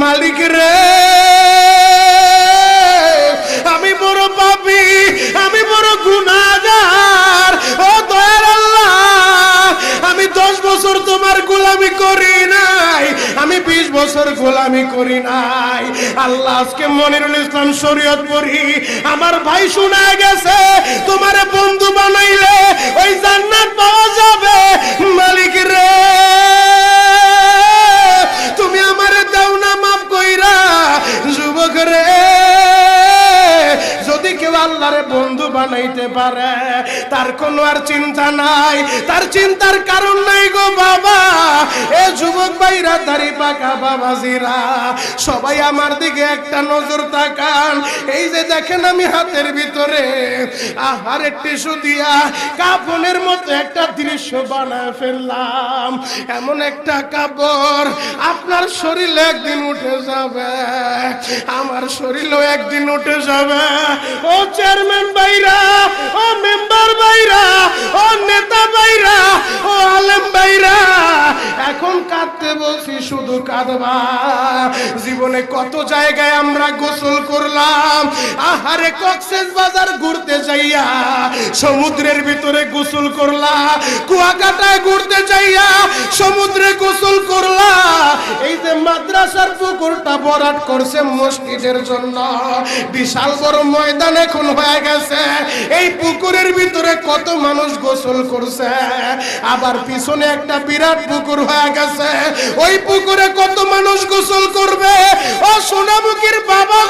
মালিক রে আমি বড় পাপী, আমি বড় গুনাহগার। ও দয়ার আল্লাহ, আমি 10 বছর তোমার গোলামি করি নাই, আমি 20 বছর গোলামি করি নাই। আল্লাহ আজকে মনিরুল ইসলাম শরীয়তপুরী আমার ভাই শোনা গেছে তোমারে বন্ধু বানাইলে ওই জান্নাত পাওয়া যাবে। মালিক রে তুমি আমারে দাও না মাফ কইরা। যুবক রে যদি কেউ আল্লাহরে বন্ধু বানাইতে পারে তার কোনো আর চিন্তা নাই, তার চিন্তার কারণ নাই গো বাবা। এ যুবক ভাইরা, দাড়ি পাকা বাবাজিরা, সবাই আমার দিকে একটা নজর তাকান। এই যে দেখেন আমি হাতের ভিতরে আহারে টিস্যু দিয়া কাফনের মতো একটা দৃশ্য বানায় ফেললাম। এমন একটা কাপড় আপনার শরীরে একদিন উঠে যাবে, আমার শরীরও একদিন উঠে যাবে। ও চেয়ারম্যান ভাইরা, ও মেম্বার ভাইরা, ও নেতা ভাইরা, ও আলেম ভাইরা, এখন কাঁদতে বলছি শুধু কাঁদবা। জীবনে কত জায়গায় আমরা গোসল করলাম, আহারে কক্সবাজার ঘুরতে যাইয়া সমুদ্রের ভিতরে গোসল করলা, কুয়াকাটায় ঘুরতে যাইয়া সমুদ্রে গোসল করলা। এই যে মাদ্রাসার পুকুরটা ভরাট করছে মসজিদের জন্য, বিশাল বড় ময়দান এখন হয়ে গেছে। এই পুকুরের ভিতরে কত মানুষ গোসল করছে, আবার পিছনে একটা বিরাট পুকুর হয়ে গেছে, ওই পুকুরে কত মানুষ গোসল করবে। ও সোনামুখীর বাবা।